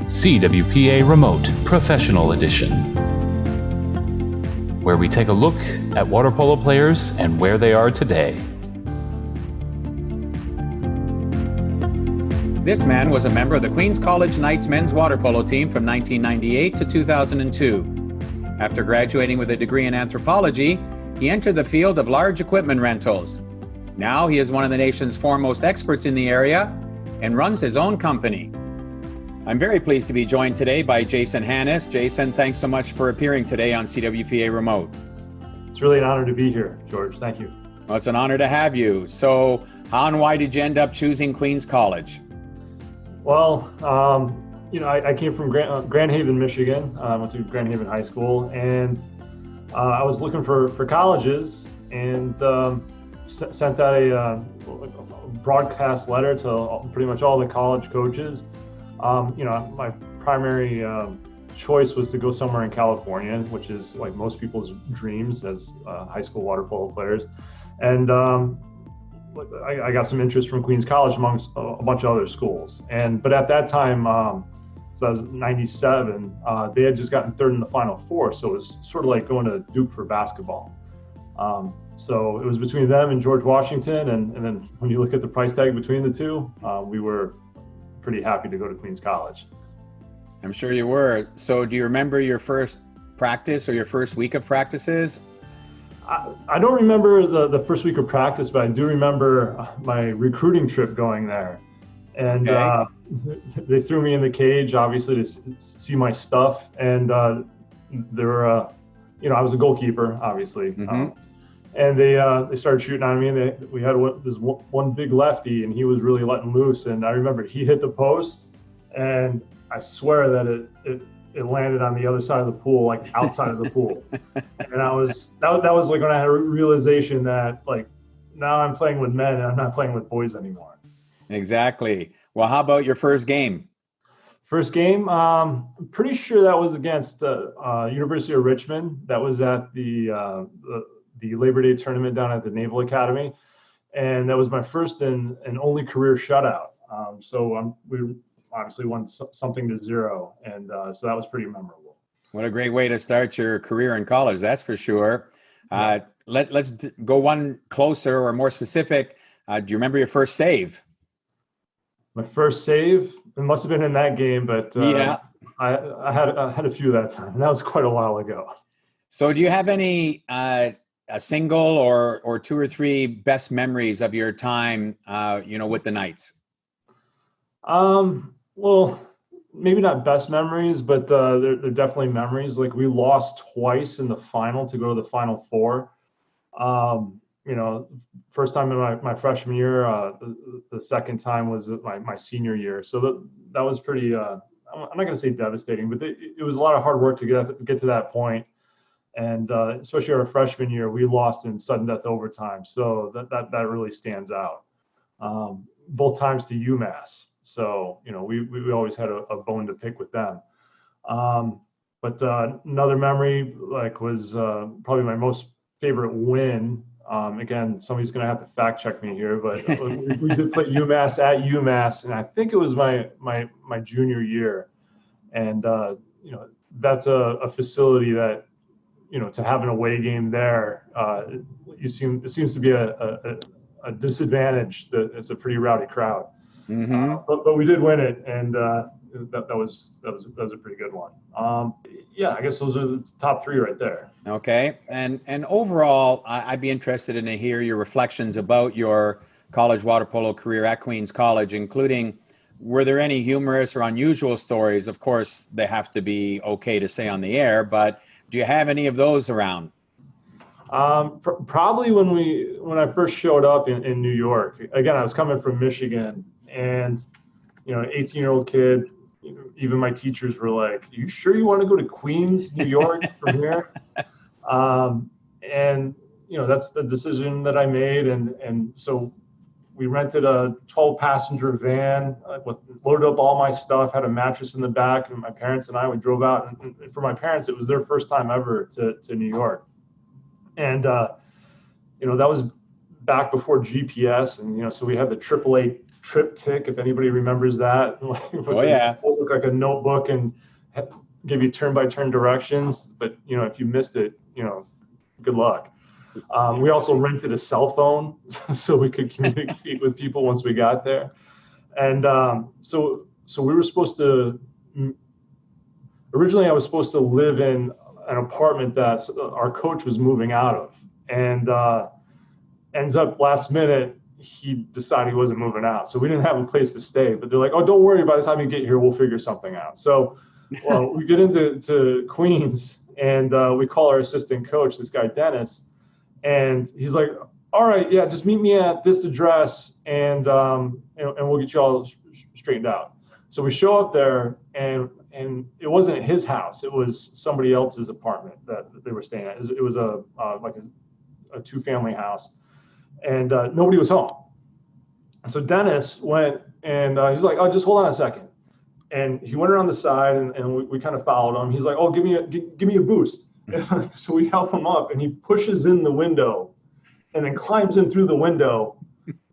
CWPA Remote Professional Edition, where we take a look at water polo players and where they are today. This man was a member of the Queens College Knights men's water polo team from 1998 to 2002. After graduating with a degree in anthropology, he entered the field of large equipment rentals. Now he is one of the nation's foremost experts in the area and runs his own company. I'm very pleased to be joined today by Jason Hanis. Jason, thanks so much for appearing today on CWPA Remote. It's really an honor to be here, George. Thank you. Well, it's an honor to have you. So how and why did you end up choosing Queens College? Well, I came from Grand Haven, Michigan. I went to Grand Haven High School, and I was looking for colleges and sent out a broadcast letter to pretty much all the college coaches. My primary choice was to go somewhere in California, which is like most people's dreams as high school water polo players. And I got some interest from Queens College amongst a bunch of other schools. But at that time, so that was 97, they had just gotten third in the Final Four. So it was sort of like going to Duke for basketball. So it was between them and George Washington. And then when you look at the price tag between the two, we were pretty happy to go to Queens College. I'm sure you were. So do you remember your first practice or your first week of practices? I don't remember the first week of practice, but I do remember my recruiting trip going there. And they threw me in the cage, obviously, to see my stuff. And there were, I was a goalkeeper, obviously. Mm-hmm. And they started shooting on me, and we had this one big lefty, and he was really letting loose. And I remember he hit the post, and I swear that it landed on the other side of the pool, like outside of the pool. And that was like when I had a realization that like now I'm playing with men and I'm not playing with boys anymore. Exactly. Well, how about your first game? First game, I'm pretty sure that was against the University of Richmond. That was at the Labor Day tournament down at the Naval Academy. And that was my first and only career shutout. We obviously won something to 0. And so that was pretty memorable. What a great way to start your career in college, that's for sure. Let's go one closer or more specific. Do you remember your first save? My first save, it must have been in that game, but yeah. I had a few that time. And that was quite a while ago. So do you have any a single or 2 or 3 best memories of your time, with the Knights? Well, maybe not best memories, but they're definitely memories. Like we lost twice in the final to go to the Final Four. First time in my freshman year, the second time was my senior year. So that was pretty, I'm not going to say devastating, but it was a lot of hard work to get to that point. And especially our freshman year, we lost in sudden death overtime. So that really stands out. Both times to UMass. So, we always had a bone to pick with them. But another memory was probably my most favorite win. Again, somebody's going to have to fact check me here, but we did play UMass at UMass, and I think it was my junior year. And, that's a facility that, to have an away game there, it seems to be a disadvantage. That it's a pretty rowdy crowd. Mm-hmm. But we did win it, and that was a pretty good one. I guess those are the top 3 right there. Okay, and overall, I'd be interested in to hear your reflections about your college water polo career at Queens College, including were there any humorous or unusual stories? Of course, they have to be okay to say on the air, but do you have any of those around? Probably when I first showed up in New York. Again, I was coming from Michigan. And, 18-year-old kid, even my teachers were like, "You sure you want to go to Queens, New York from here?" That's the decision that I made. And so we rented a 12-passenger van, loaded up all my stuff, had a mattress in the back, and my parents and we drove out. And for my parents, it was their first time ever to New York. And, that was back before GPS. And, so we had the AAA triptych, if anybody remembers that. Oh, yeah. It looked like a notebook and give you turn-by-turn directions. But, if you missed it, good luck. We also rented a cell phone so we could communicate with people once we got there. And so we were supposed to, originally I was supposed to live in an apartment that our coach was moving out of. And ends up last minute, he decided he wasn't moving out. So we didn't have a place to stay. But they're like, oh, don't worry, by the time you get here, we'll figure something out. So we get into Queens, and we call our assistant coach, this guy, Dennis. And he's like, all right, yeah, just meet me at this address, and we'll get you all straightened out. So we show up there, and it wasn't his house. It was somebody else's apartment that they were staying at. It was a two-family house, and nobody was home. And so Dennis went, and he's like, oh, just hold on a second. And he went around the side, and we kind of followed him. He's like, oh, give me a boost. So we help him up, and he pushes in the window and then climbs in through the window,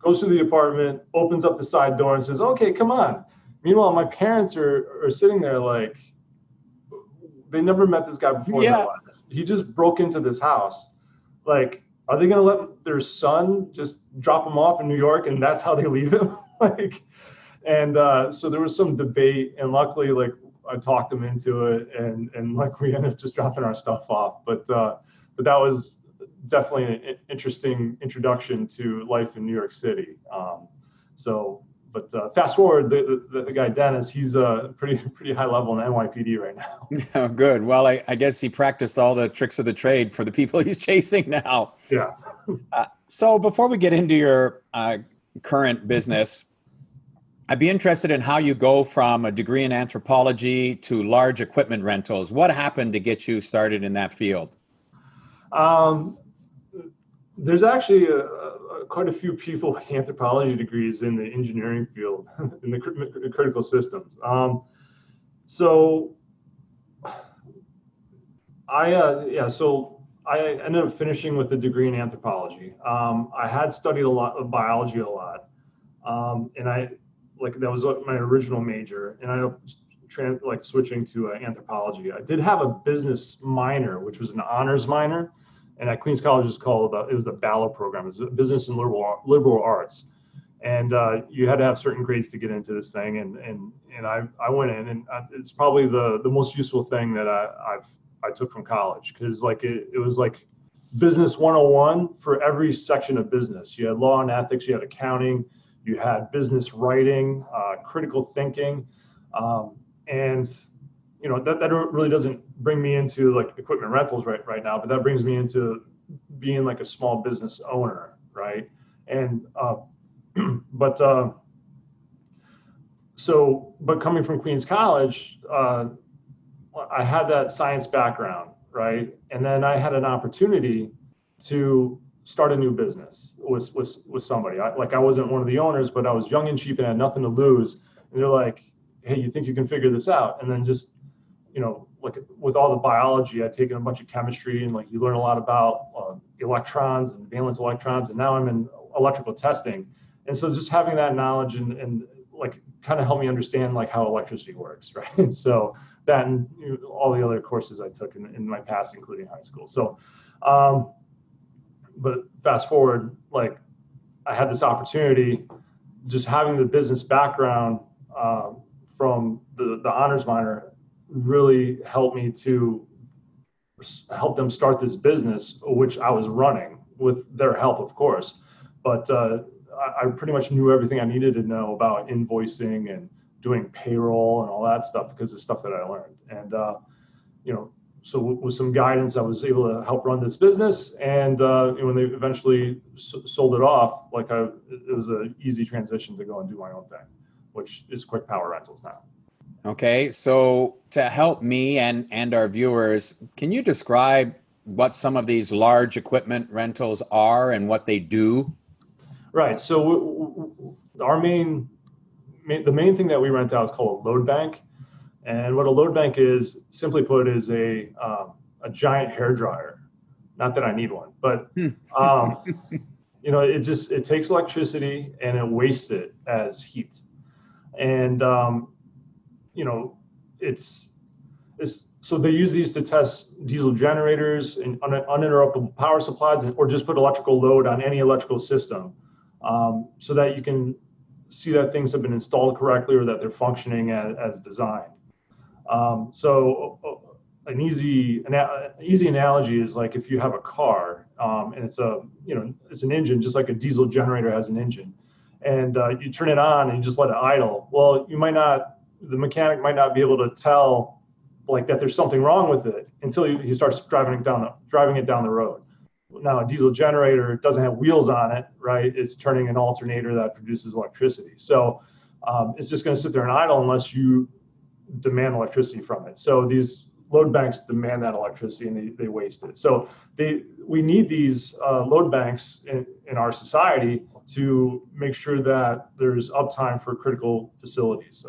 goes through the apartment, opens up the side door and says, okay, come on. Meanwhile, my parents are sitting there like, they never met this guy before in their life. He just broke into this house. Like, are they going to let their son just drop him off in New York and that's how they leave him? So there was some debate, and luckily, like, I talked him into it, and we ended up just dropping our stuff off. But that was definitely an interesting introduction to life in New York City. But fast forward, the guy Dennis, he's pretty high level in NYPD right now. Oh, good. Well, I guess he practiced all the tricks of the trade for the people he's chasing now. Yeah. So before we get into your current business, I'd be interested in how you go from a degree in anthropology to large equipment rentals. What happened to get you started in that field? There's actually quite a few people with anthropology degrees in the engineering field, in the critical systems. So I ended up finishing with a degree in anthropology. I had studied a lot of biology, and that was my original major, and I switching to anthropology. I did have a business minor, which was an honors minor, and at Queens College it was the BALO program. It was business and liberal arts, and you had to have certain grades to get into this thing. And I went in, and it's probably the most useful thing that I took from college, because it was like business 101 for every section of business. You had law and ethics, you had accounting, you had business writing, critical thinking, and that really doesn't bring me into like equipment rentals right now, but that brings me into being like a small business owner, right? And but coming from Queens College, I had that science background, right? And then I had an opportunity to start a new business with somebody. I wasn't one of the owners, but I was young and cheap and had nothing to lose. And they're like, hey, you think you can figure this out? And then just, with all the biology, I'd taken a bunch of chemistry, and you learn a lot about electrons and valence electrons. And now I'm in electrical testing. And so just having that knowledge and kind of helped me understand how electricity works, right? So that, and all the other courses I took in my past, including high school. So, but fast forward, I had this opportunity, just having the business background from the honors minor really helped me to help them start this business, which I was running with their help, of course. But I pretty much knew everything I needed to know about invoicing and doing payroll and all that stuff, because of stuff that I learned. And so with some guidance, I was able to help run this business. And when they eventually sold it off, it was an easy transition to go and do my own thing, which is Kwick Power Rentals now. Okay, so to help me and our viewers, can you describe what some of these large equipment rentals are and what they do? Right. So the main thing that we rent out is called a load bank. And what a load bank is, simply put, is a giant hair dryer. Not that I need one, but it takes electricity and it wastes it as heat. And, so they use these to test diesel generators and uninterruptible power supplies, or just put electrical load on any electrical system, so that you can see that things have been installed correctly or that they're functioning as designed. An easy analogy is like if you have a car, and it's an engine, just like a diesel generator has an engine, and you turn it on and you just let it idle. Well, the mechanic might not be able to tell like that there's something wrong with it until he starts driving it down the road. Now, a diesel generator doesn't have wheels on it, right? It's turning an alternator that produces electricity. So it's just going to sit there and idle unless you demand electricity from it. So these load banks demand that electricity, and they waste it. So we need these load banks in our society to make sure that there's uptime for critical facilities,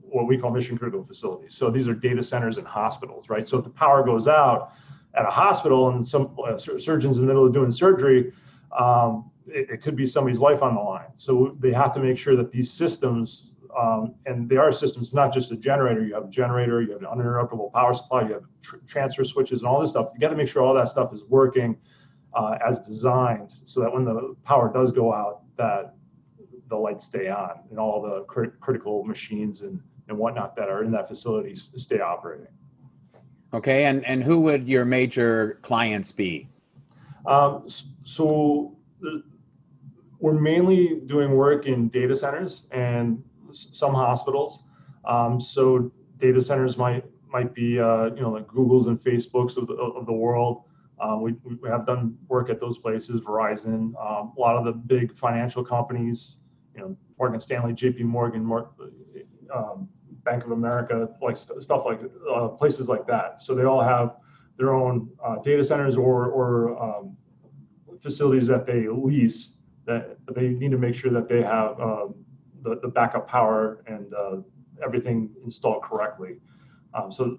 what we call mission critical facilities. So these are data centers and hospitals, right? So if the power goes out at a hospital and some surgeon's in the middle of doing surgery, it could be somebody's life on the line. So they have to make sure that these systems, and they are systems, not just a generator. You have a generator, you have an uninterruptible power supply, you have transfer switches and all this stuff. You got to make sure all that stuff is working as designed, so that when the power does go out, that the lights stay on and all the critical machines and whatnot that are in that facility stay operating. Okay, and who would your major clients be? So we're mainly doing work in data centers and some hospitals. So data centers might be like Googles and Facebooks of the world. We have done work at those places, Verizon, a lot of the big financial companies, Morgan Stanley, JP Morgan, Bank of America, like stuff like places like that. So they all have their own data centers or facilities that they lease, that they need to make sure that they have the backup power and everything installed correctly. So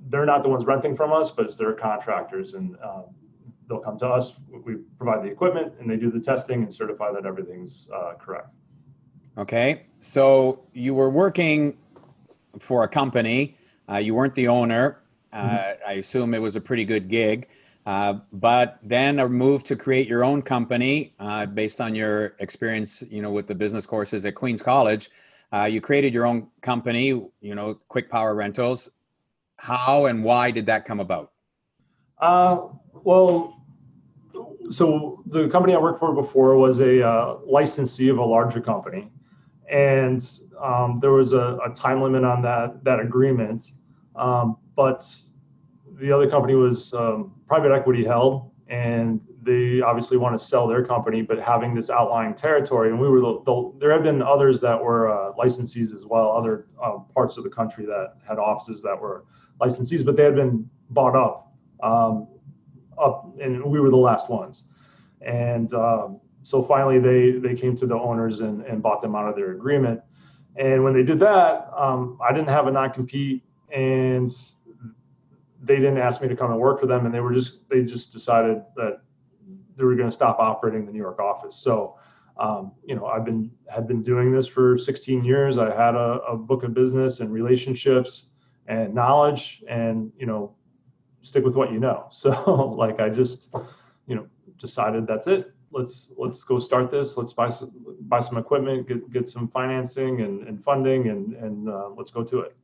they're not the ones renting from us, but it's their contractors, and they'll come to us. We provide the equipment, and they do the testing and certify that everything's correct. Okay, so you were working for a company. You weren't the owner. I assume it was a pretty good gig. But then a move to create your own company based on your experience, with the business courses at Queen's College. You created your own company, Kwick Power Rentals. How and why did that come about? So the company I worked for before was a licensee of a larger company, and there was a time limit on that agreement. But the other company was private equity held, and they obviously want to sell their company, but having this outlying territory. And we were there had been others that were licensees as well, other parts of the country that had offices that were licensees, but they had been bought up, and we were the last ones. And so finally they came to the owners and bought them out of their agreement. And when they did that, I didn't have a non-compete, and they didn't ask me to come and work for them, and they just decided that they were going to stop operating the New York office. So, had been doing this for 16 years. I had a book of business and relationships and knowledge, and stick with what you know. So, like, I just decided that's it. Let's go start this. Let's buy some equipment, get some financing and funding, and let's go to it.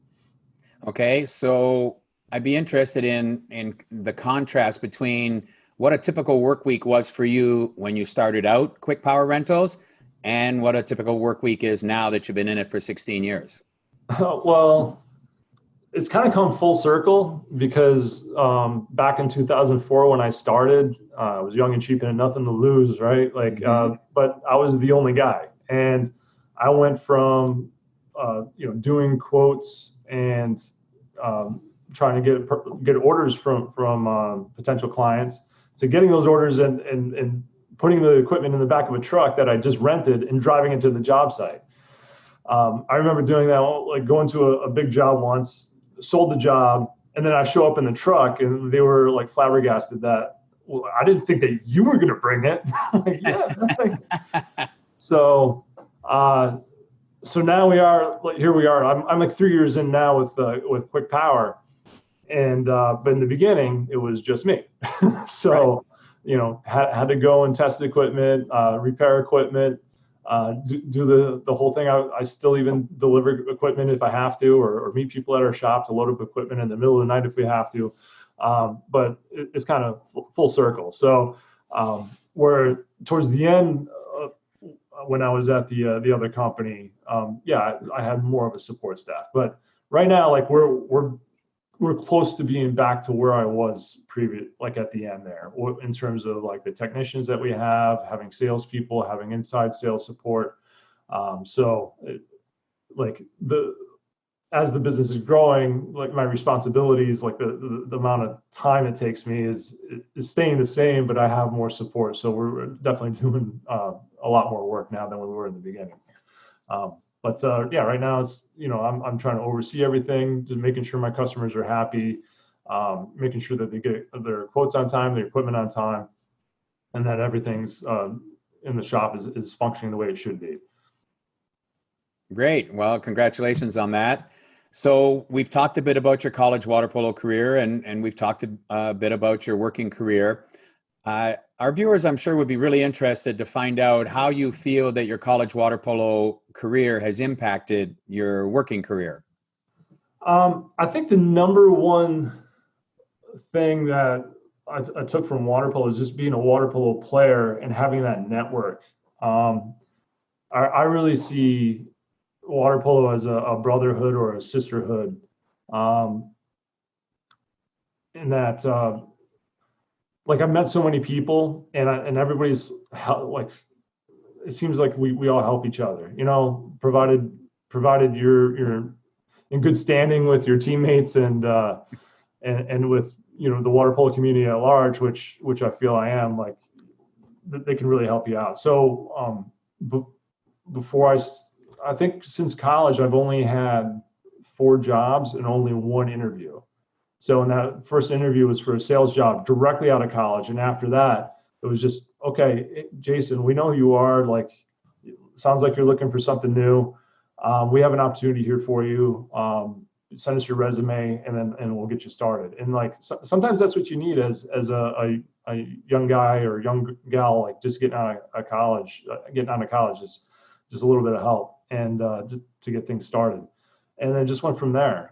Okay, so I'd be interested in the contrast between what a typical work week was for you when you started out Kwick Power Rentals and what a typical work week is now that you've been in it for 16 years. Well, it's kind of come full circle because back in 2004 when I started, I was young and cheap and had nothing to lose, right? Like, but I was the only guy, and I went from doing quotes and trying to get orders from potential clients to getting those orders and putting the equipment in the back of a truck that I just rented and driving it to the job site. I remember doing that, like going to a big job once, sold the job, and then I show up in the truck and they were like flabbergasted that well, I didn't think that you were going to bring it. I'm like, yeah. So, so now here we are. I'm like 3 years in now with Kwick Power, and but in the beginning it was just me. So, had to go and test the equipment, repair equipment, do the whole thing. I still even deliver equipment if I have to, or meet people at our shop to load up equipment in the middle of the night if we have to. But it's kind of full circle. So where towards the end, when I was at the other company, I had more of a support staff. But right now, like we're close to being back to where I was previous, like at the end there, in terms of like the technicians that we have, having salespeople, having inside sales support. As the business is growing, like my responsibilities, like the amount of time it takes me is staying the same, but I have more support. So we're definitely doing a lot more work now than we were in the beginning. Right now it's, I'm trying to oversee everything, just making sure my customers are happy, making sure that they get their quotes on time, their equipment on time, and that everything's in the shop is functioning the way it should be. Great. Well, congratulations on that. So we've talked a bit about your college water polo career, and we've talked a bit about your working career. Our viewers, I'm sure, would be really interested to find out how you feel that your college water polo career has impacted your working career. I think the number one thing that I took from water polo is just being a water polo player and having that network. I really see water polo as a brotherhood or a sisterhood, in that like I've met so many people, and everybody's like, it seems like we all help each other, provided you're in good standing with your teammates and with the water polo community at large, which I feel I am, like they can really help you out. So before I think since college I've only had 4 jobs and only 1 interview. So in that first interview was for a sales job directly out of college, and after that it was just, okay, Jason, we know who you are, like sounds like you're looking for something new. We have an opportunity here for you. Send us your resume, and we'll get you started. And like sometimes that's what you need as a young guy or young gal, like just getting out of college is just a little bit of help and to get things started. And then just went from there.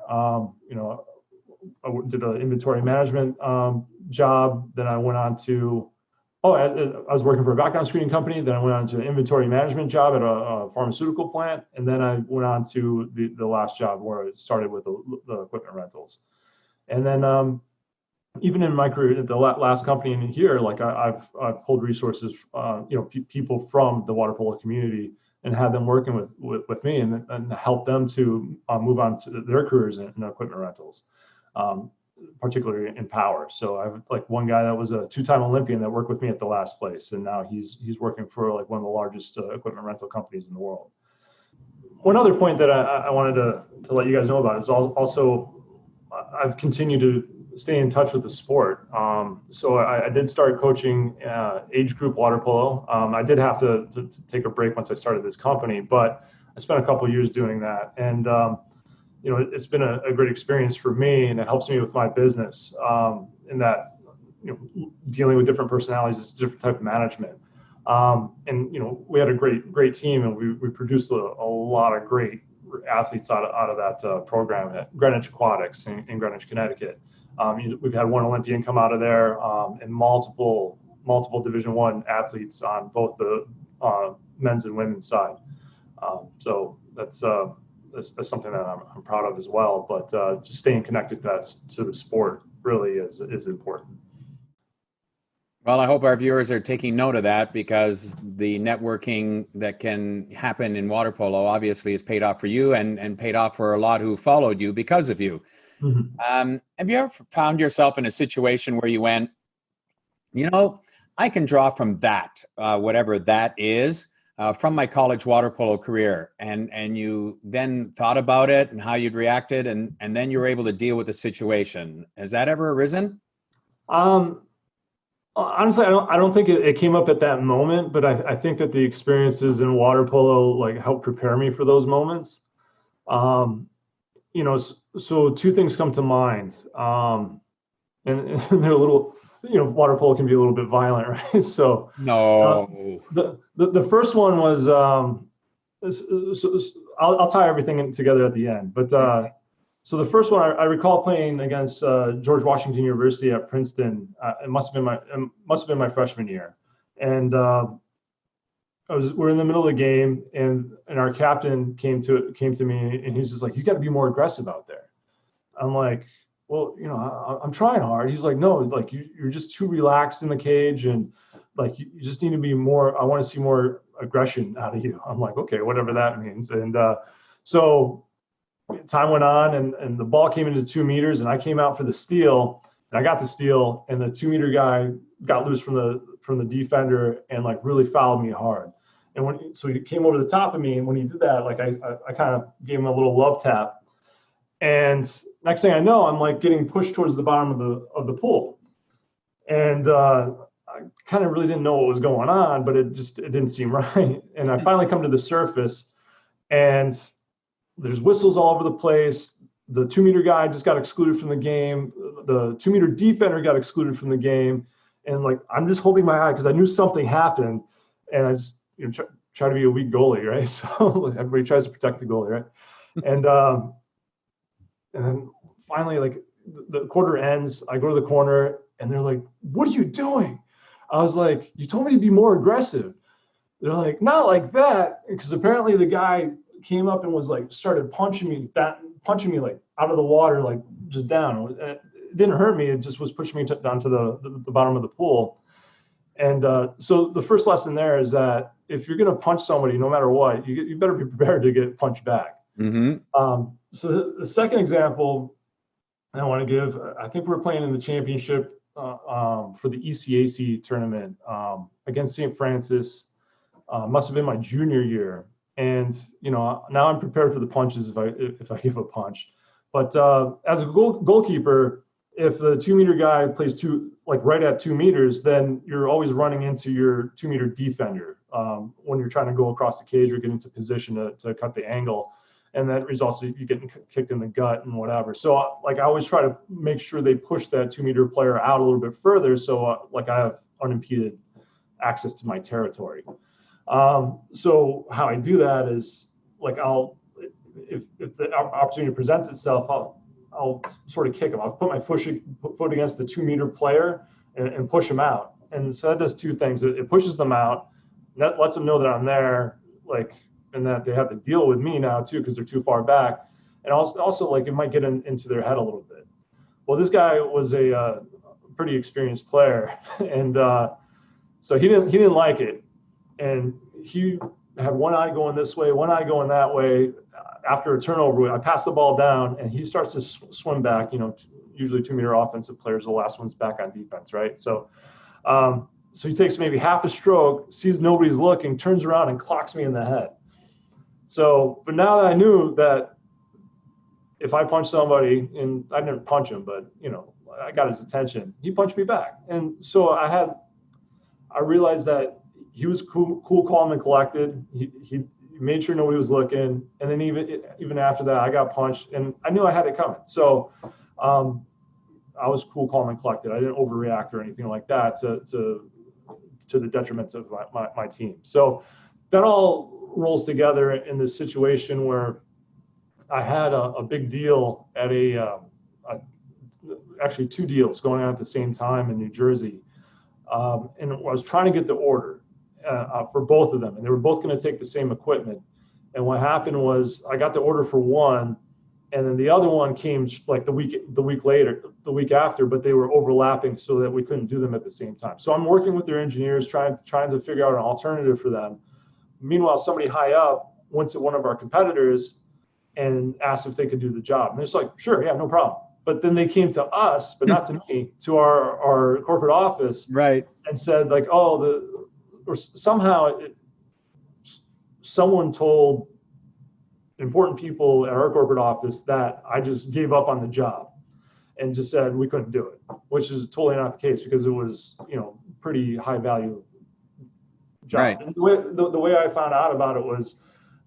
I did an inventory management job. Then I went on to I was working for a background screening company. Then I went on to an inventory management job at a pharmaceutical plant. And then I went on to the last job where I started with the equipment rentals. And then even in my career, the last company in here, like I've pulled resources, people from the water polo community and had them working with me and help them to move on to their careers in equipment rentals. Particularly in power. So I have like one guy that was a 2-time Olympian that worked with me at the last place, and now he's working for like one of the largest equipment rental companies in the world. One other point that I wanted to let you guys know about is also I've continued to stay in touch with the sport. So I did start coaching age group water polo. I did have to take a break once I started this company, but I spent a couple of years doing that, and it's been a great experience for me, and it helps me with my business in that, dealing with different personalities, it's a different type of management. And we had a great team, and we produced a lot of great athletes out of that program at Greenwich Aquatics in Greenwich, Connecticut. We've had 1 Olympian come out of there, and multiple Division I athletes on both the men's and women's side. So that's something that I'm proud of as well. But just staying connected to the sport really is important. Well, I hope our viewers are taking note of that, because the networking that can happen in water polo obviously has paid off for you and paid off for a lot who followed you because of you. Mm-hmm. Have you ever found yourself in a situation where you went, I can draw from that, whatever that is, from my college water polo career, and you then thought about it and how you'd reacted, and then you were able to deal with the situation? Has that ever arisen? Honestly, I don't think it came up at that moment, but I think that the experiences in water polo like helped prepare me for those moments. Um, so two things come to mind, and they're a little, water polo can be a little bit violent, right? So uh, No. the first one was, I'll tie everything in together at the end, but so the first one I recall playing against George Washington University at Princeton. It must have been my freshman year, and we're in the middle of the game, and our captain came to me, and he's just like, "You got to be more aggressive out there." I'm like, "Well, I'm trying hard." He's like, "No, like you're just too relaxed in the cage, and like you just need to be more. I want to see more aggression out of you." I'm like, "Okay, whatever that means." And so time went on, and the ball came into 2 meters, and I came out for the steal, and I got the steal, and the 2 meter guy got loose from the defender and like really fouled me hard. And so he came over the top of me, and when he did that, like I kind of gave him a little love tap, and next thing I know, I'm like getting pushed towards the bottom of the pool, and I kind of really didn't know what was going on, but it didn't seem right. And I finally come to the surface, and there's whistles all over the place. The 2 meter guy just got excluded from the game. The 2 meter defender got excluded from the game. And like, I'm just holding my eye because I knew something happened. And I just try to be a weak goalie, right? So everybody tries to protect the goalie, right? And then finally, like the quarter ends, I go to the corner, and they're like, "What are you doing?" I was like, "You told me to be more aggressive." They're like, "Not like that," because apparently the guy came up and was like started punching me like out of the water, like just down. It didn't hurt me. It just was pushing me down to the bottom of the pool. And so the first lesson there is that if you're going to punch somebody, no matter what, you better be prepared to get punched back. Mm-hmm. So the second example I want to give, I think we're playing in the championship for the ECAC tournament against St. Francis. Must have been my junior year. And now I'm prepared for the punches if I give a punch. But as a goalkeeper, if the 2 meter guy plays right at 2 meters, then you're always running into your 2 meter defender when you're trying to go across the cage or get into position to cut the angle. And that results in you getting kicked in the gut and whatever. So like I always try to make sure they push that 2 meter player out a little bit further. So like I have unimpeded access to my territory. So how I do that is like if the opportunity presents itself, I'll sort of kick him. I'll put my foot against the 2 meter player and push him out. And so that does two things. It pushes them out. That lets them know that I'm there, like, and that they have to deal with me now too because they're too far back. And also like it might get into their head a little bit. Well, this guy was a pretty experienced player, and so he didn't like it. And he had one eye going this way, one eye going that way. After a turnover, I pass the ball down, and he starts to swim back. Usually 2 meter offensive players, the last one's back on defense, right? So he takes maybe half a stroke, sees nobody's looking, turns around and clocks me in the head. So, but now that I knew that if I punch somebody, and I didn't punch him, but I got his attention, he punched me back. And so I realized that he was cool, calm, and collected. He made sure nobody was looking. And then even after that, I got punched, and I knew I had it coming. So I was cool, calm, and collected. I didn't overreact or anything like that to the detriment of my team. So that all rolls together in this situation where I had a big deal at actually two deals going on at the same time in New Jersey. And I was trying to get the order for both of them, and they were both going to take the same equipment. And what happened was I got the order for one, and then the other one came like the week after, but they were overlapping so that we couldn't do them at the same time. So I'm working with their engineers, trying to figure out an alternative for them. Meanwhile, somebody high up went to one of our competitors and asked if they could do the job. And they're just like, sure, yeah, no problem. But then they came to us, but not to me, to our corporate office, right, and said like, someone told important people at our corporate office that I just gave up on the job. and just said we couldn't do it, which is totally not the case because it was, pretty high value job. Right. And the way I found out about it was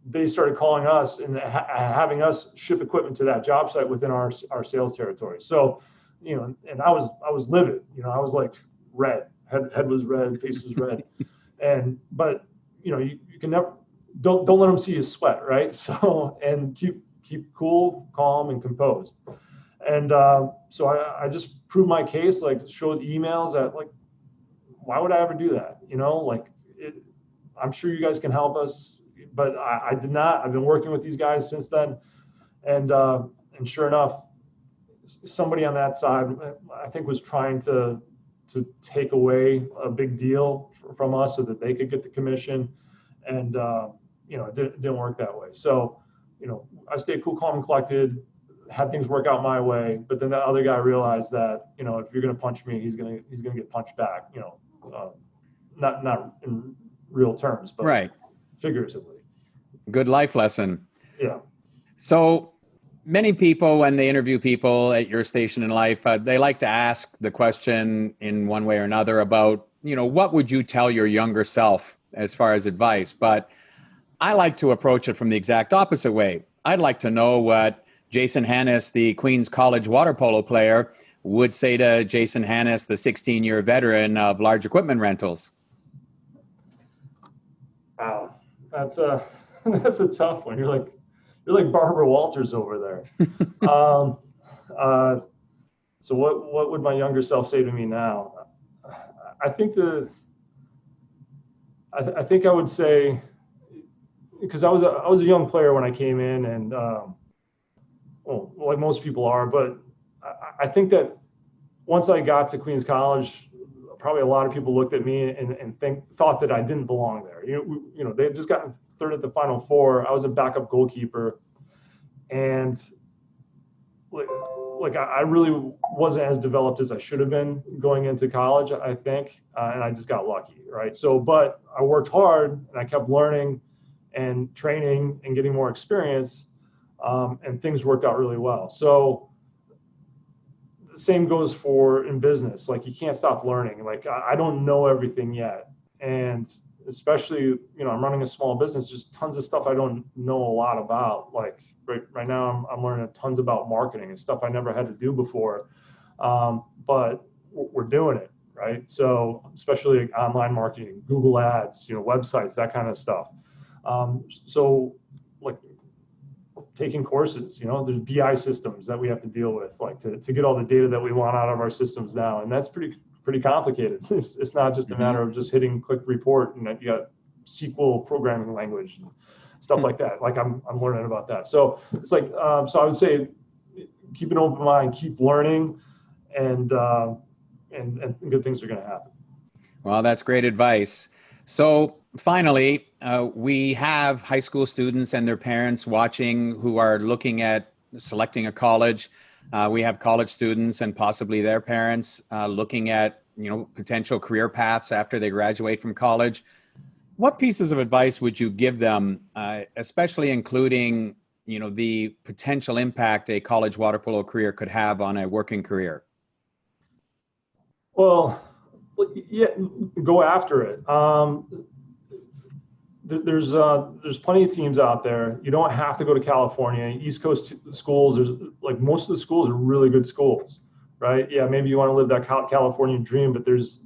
they started calling us and having us ship equipment to that job site within our sales territory. So, and I was livid, I was like red, head was red, face was red. But you can never, don't let them see you sweat. Right. So, and keep cool, calm, and composed. And so I just proved my case, like showed emails that like, why would I ever do that? I'm sure you guys can help us, but I did not. I've been working with these guys since then. And sure enough, somebody on that side, I think, was trying to take away a big deal from us so that they could get the commission. And, it didn't work that way. So, I stayed cool, calm, and collected, had things work out my way. But then that other guy realized that, if you're going to punch me, he's going to get punched back, not in real terms, but right. Figuratively. Good life lesson. Yeah. So many people, when they interview people at your station in life, they like to ask the question in one way or another about, what would you tell your younger self as far as advice? But I like to approach it from the exact opposite way. I'd like to know what Jason Hanis, the Queens College water polo player, would say to Jason Hanis, the 16-year veteran of large equipment rentals. Wow, that's a tough one. You're like Barbara Walters over there. So what would my younger self say to me now? I think I think I would say, because I was a young player when I came in, and like most people are, but I think that once I got to Queens College, probably a lot of people looked at me and thought that I didn't belong there. They had just gotten third at the Final Four. I was a backup goalkeeper, and like I really wasn't as developed as I should have been going into college, I think, and I just got lucky, right? So, but I worked hard and I kept learning and training and getting more experience, and things worked out really well. So the same goes for in business. Like, you can't stop learning. Like, I don't know everything yet. And especially, I'm running a small business, there's tons of stuff I don't know a lot about. Like right now I'm learning tons about marketing and stuff I never had to do before. But we're doing it, right? So especially like online marketing, Google ads, websites, that kind of stuff. So like taking courses, there's BI systems that we have to deal with, like to get all the data that we want out of our systems now. And that's pretty complicated. It's not just a matter of just hitting click report and that you got SQL programming language and stuff like that. Like I'm learning about that. So it's like, so I would say keep an open mind, keep learning, and good things are going to happen. Well, that's great advice. So finally, we have high school students and their parents watching who are looking at selecting a college. We have college students and possibly their parents looking at, potential career paths after they graduate from college. What pieces of advice would you give them, especially including, the potential impact a college water polo career could have on a working career? Well, yeah, go after it. There's plenty of teams out there. You don't have to go to California. East Coast schools, there's like most of the schools are really good schools, right? Yeah, maybe you want to live that California dream, but there's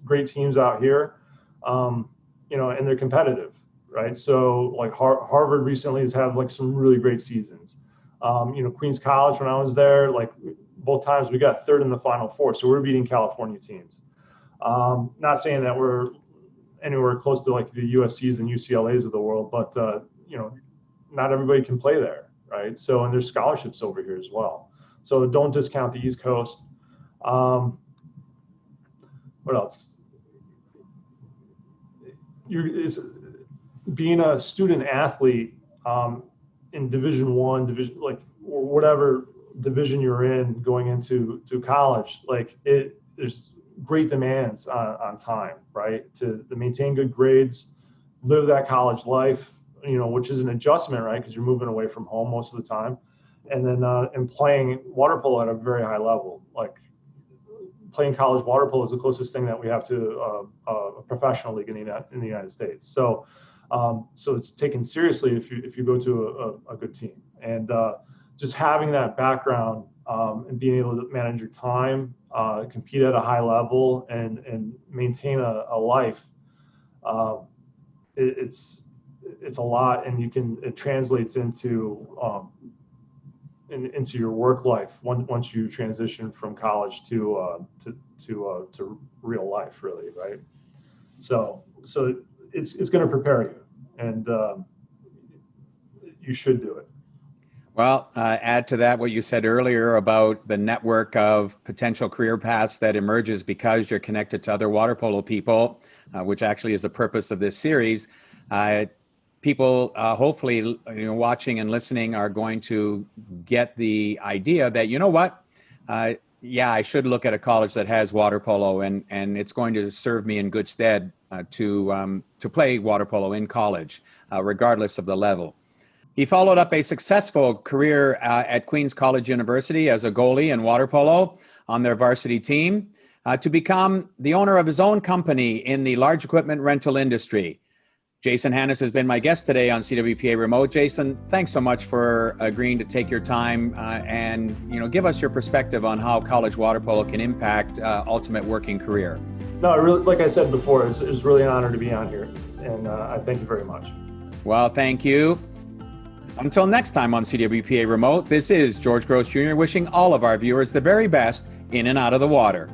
great teams out here, and they're competitive, right? So like Harvard recently has had like some really great seasons. Queens College, when I was there, like both times we got third in the Final Four, so we're beating California teams. Not saying that we're anywhere close to like the USCs and UCLAs of the world, but not everybody can play there, right? So, and there's scholarships over here as well. So don't discount the East Coast. What else? Being a student athlete in Division I, division like or whatever division you're in going into college, like there's great demands on time, right? To maintain good grades, live that college life, which is an adjustment, right? Because you're moving away from home most of the time. and then and playing water polo at a very high level. Like playing college water polo is the closest thing that we have to a professional league in the United States. So so it's taken seriously if you go to a good team, and just having that background and being able to manage your time, compete at a high level, and maintain a life. It's a lot, and it translates into your work life once you transition from college to real life, really, right? So it's going to prepare you, and you should do it. Well, add to that what you said earlier about the network of potential career paths that emerges because you're connected to other water polo people, which actually is the purpose of this series. People hopefully watching and listening are going to get the idea that, you know what, yeah, I should look at a college that has water polo, and it's going to serve me in good stead to play water polo in college, regardless of the level. He followed up a successful career at Queens College University as a goalie in water polo on their varsity team to become the owner of his own company in the large equipment rental industry. Jason Hanis has been my guest today on CWPA Remote. Jason, thanks so much for agreeing to take your time and give us your perspective on how college water polo can impact ultimate working career. No, really, like I said before, it's really an honor to be on here, and I thank you very much. Well, thank you. Until next time on CWPA Remote, this is George Gross Jr. wishing all of our viewers the very best in and out of the water.